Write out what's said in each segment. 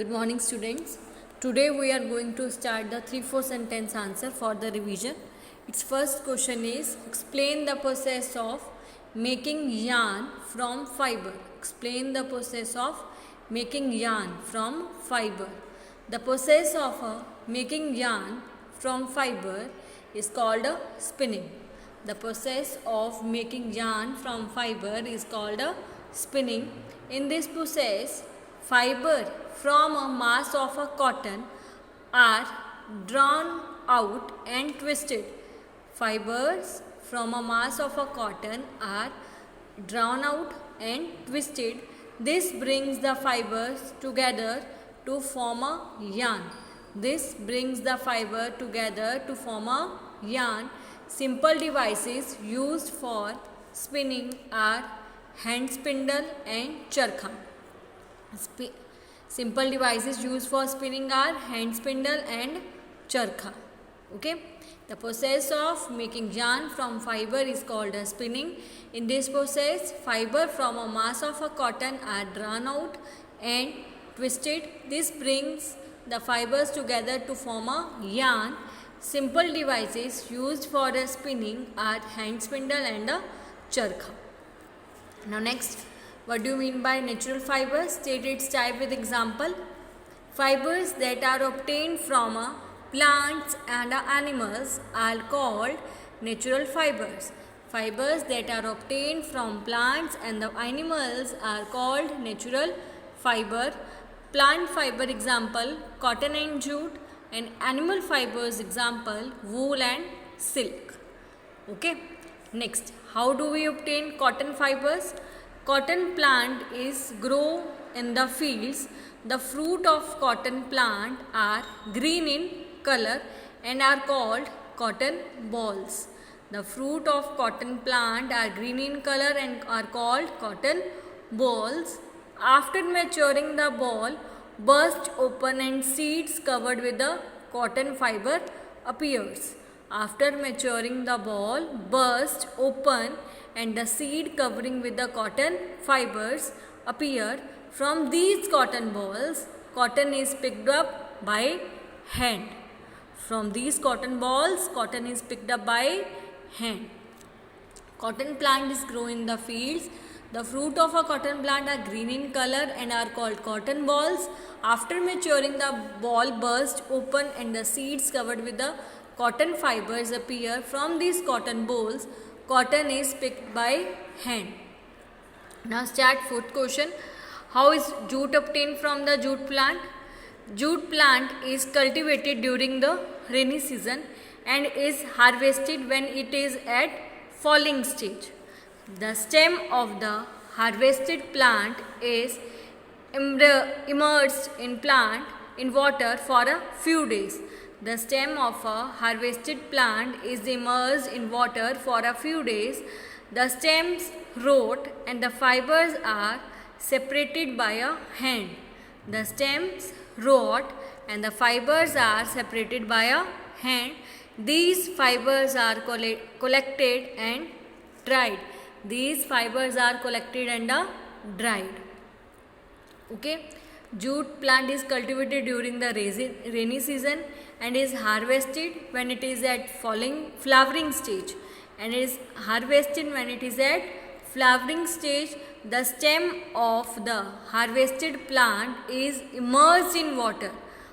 Good morning, students. Today we are going to start the 3-4 sentence answer for the revision. Its first question is explain the process of making yarn from fiber. Explain the process of making yarn from fiber. The process of making yarn from fiber is called spinning. The process of making yarn from fiber is called spinning. In this process, fiber from a mass of a cotton are drawn out and twisted. Fibers from a mass of a cotton are drawn out and twisted. This brings the fibers together to form a yarn. This brings the fiber together to form a yarn. Simple devices used for spinning are hand spindle and charkha. Simple devices used for spinning are hand spindle and charkha. Okay. The process of making yarn from fiber is called as spinning. In this process, fiber from a mass of a cotton are drawn out and twisted. This brings the fibers together to form a yarn. Simple devices used for spinning are hand spindle and charkha. Now next, what do you mean by natural fibers? State its type with example. Fibers that are obtained from plants and animals are called natural fibers. Fibers that are obtained from plants and the animals are called natural fiber. Plant fiber example, cotton and jute, and animal fibers example, wool and silk. Okay. Next, how do we obtain cotton fibers? Cotton plant is grow in the fields. The fruit of cotton plant are green in color and are called cotton balls. The fruit of cotton plant are green in color and are called cotton balls. After maturing, the ball bursts open and seeds covered with the cotton fiber appears. After maturing, the ball bursts open and the seed covering with the cotton fibers appear. From these cotton balls, cotton is picked up by hand. From these cotton balls, cotton is picked up by hand. Cotton plant is grown in the fields. The fruit of a cotton plant are green in color and are called cotton balls. After maturing, the ball bursts open and the seeds covered with the cotton fibers appear. From these cotton balls, cotton is picked by hand. Now start fourth question. How is jute obtained from the jute plant? Jute plant is cultivated during the rainy season and is harvested when it is at falling stage. The stem of the harvested plant is immersed in water for a few days. The stem of a harvested plant is immersed in water for a few days. The stems rot and the fibers are separated by a hand. The stems rot and the fibers are separated by a hand. These fibers are collected and dried. These fibers are collected and dried. Okay. Jute plant is cultivated during the rainy season and is harvested when it is at flowering stage, and is harvested when it is at flowering stage. The stem of the harvested plant is immersed in water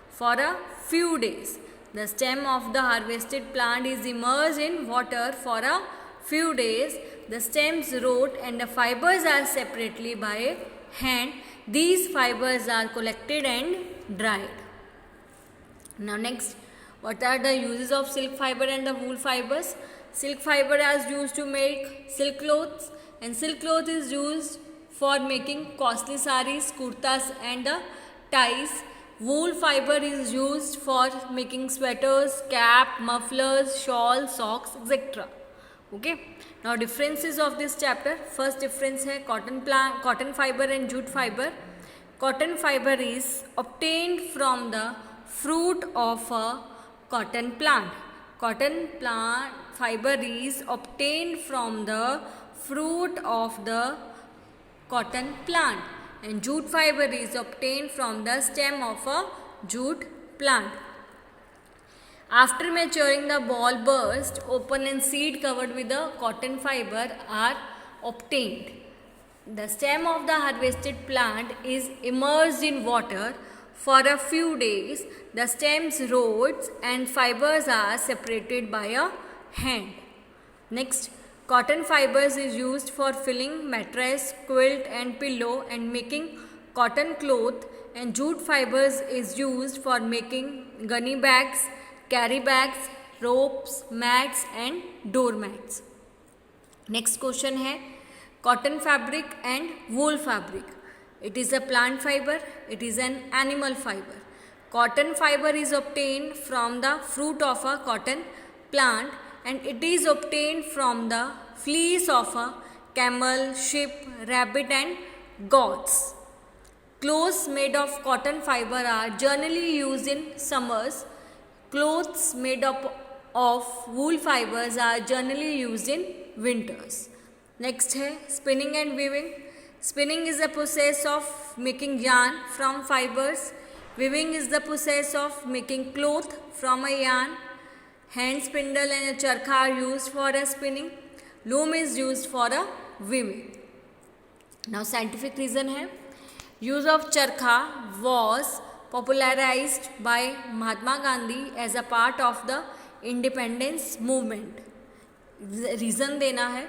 for a few days. The stem of the harvested plant is immersed in water for a few days. The stems rot and the fibers are separately by hand. These fibers are collected and dried. Now next, what are the uses of silk fiber and the wool fibers? Silk fiber is used to make silk clothes, and silk cloth is used for making costly saris, kurtas and ties. Wool fiber is used for making sweaters, cap, mufflers, shawls, socks, etc. Okay. Now differences of this chapter. First difference है cotton fiber and jute fiber. Cotton fiber is obtained from the fruit of a cotton plant. Cotton plant fiber is obtained from the fruit of the cotton plant, and jute fiber is obtained from the stem of a jute plant. After maturing, the ball burst open and seed covered with the cotton fiber are obtained. The stem of the harvested plant is immersed in water for a few days. The stem's roots and fibers are separated by a hand. Next, cotton fibers is used for filling mattress, quilt and pillow and making cotton cloth, and jute fibers is used for making gunny bags, carry bags, ropes, mats and doormats. Next question है cotton fabric and wool fabric. It is a plant fiber, it is an animal fiber. Cotton fiber is obtained from the fruit of a cotton plant and it is obtained from the fleece of a camel, sheep, rabbit and goats. Clothes made of cotton fiber are generally used in summers. Clothes made up of wool fibers are generally used in winters. Next है spinning and weaving. Spinning is the process of making yarn from fibers. Weaving is the process of making cloth from a yarn. Hand spindle and a charkha are used for a spinning. Loom is used for a weaving. Now scientific reason है use of charkha was popularized by Mahatma Gandhi as a part of the independence movement. Reason देना है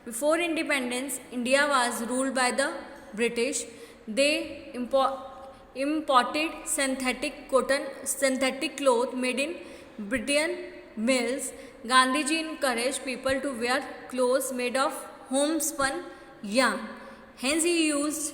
before independence, India was ruled by the British. They imported synthetic cloth made in Britain mills. Gandhiji encouraged people to wear clothes made of homespun yarn. Hence, he used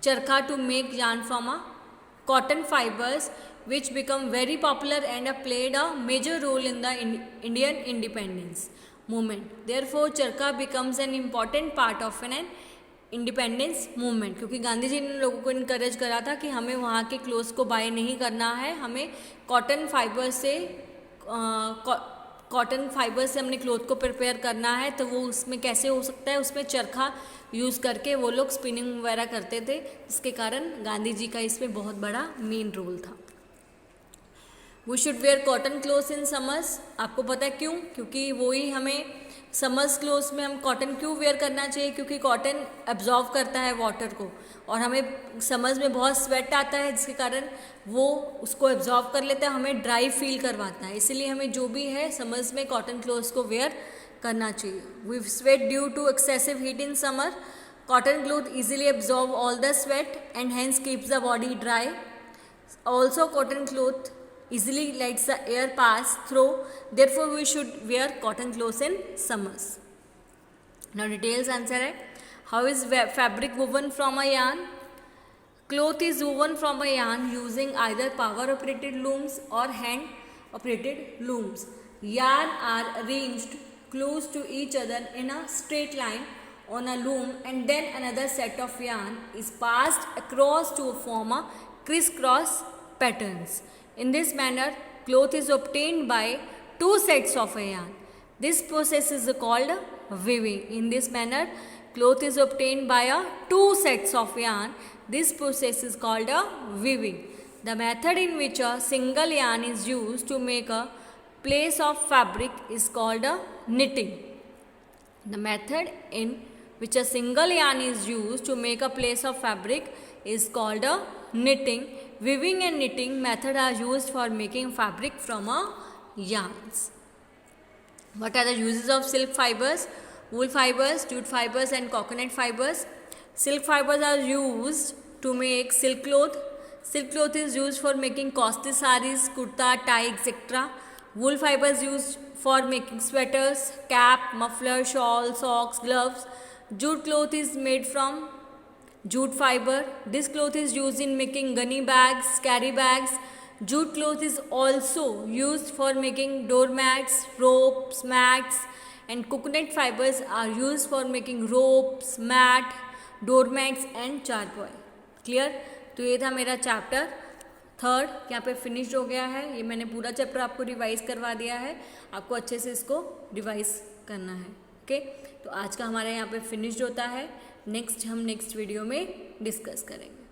charkha to make yarn from a cotton fibers, which become very popular and played a major role in the Indian independence movement. Therefore, charkha becomes an important part of an independence movement, क्योंकि गांधी जी ने लोगों को encourage करा था कि हमें वहाँ के क्लोथ्स को बाय नहीं करना है, हमें कॉटन फाइबर से हमने क्लोथ को प्रिपेयर करना है. तो वो उसमें कैसे हो सकता है, उसमें चरखा यूज़ करके वो लोग स्पिनिंग वगैरह करते थे, जिसके कारण गांधी जी का इसमें बहुत बड़ा मेन रोल था. We should wear cotton clothes in summers. आपको पता है क्यों? क्योंकि वही हमें समर्स क्लोथ्स में हम कॉटन क्यों वेयर करना चाहिए, क्योंकि कॉटन एब्जॉर्व करता है वाटर को और हमें समर्स में बहुत स्वेट आता है, जिसके कारण वो उसको एब्जॉर्व कर लेता है, हमें ड्राई फील करवाता है. इसीलिए हमें जो भी है समर्स में कॉटन क्लोथ्स को वेयर करना चाहिए. We sweat due to excessive heat in summer. Cotton cloth easily absorb all the sweat and hence keeps the body dry. Also cotton cloth easily lets the air pass through. Therefore, we should wear cotton clothes in summers. Now, details answer है. How is fabric woven from a yarn? Cloth is woven from a yarn using either power-operated looms or hand-operated looms. Yarn are arranged close to each other in a straight line on a loom, and then another set of yarn is passed across to form a crisscross patterns. In this manner, cloth is obtained by two sets of a yarn. This process is called weaving. In this manner, cloth is obtained by two sets of yarn. This process is called weaving. The method in which a single yarn is used to make a piece of fabric is called knitting. The method in which a single yarn is used to make a piece of fabric is called knitting. Weaving and knitting method are used for making fabric from yarns. What are the uses of silk fibers? Wool fibers, jute fibers and coconut fibers. Silk fibers are used to make silk cloth. Silk cloth is used for making costly saris, kurta, tie, etc. Wool fibers used for making sweaters, cap, muffler, shawl, socks, gloves. Jute cloth is made from jute fiber. This cloth is used in making gunny bags, carry bags. Jute cloth is also used for making doormats, ropes, mats, and coconut fibers are used for making ropes, mat, doormats and charpoy. Clear? तो ये था मेरा chapter 3rd, यहाँ पे finished हो गया है. ये मैंने पूरा चैप्टर आपको रिवाइज करवा दिया है, आपको अच्छे से इसको रिवाइज करना है. ओके, तो आज का हमारा यहाँ पे फिनिश्ड होता है. नेक्स्ट वीडियो में डिस्कस करेंगे।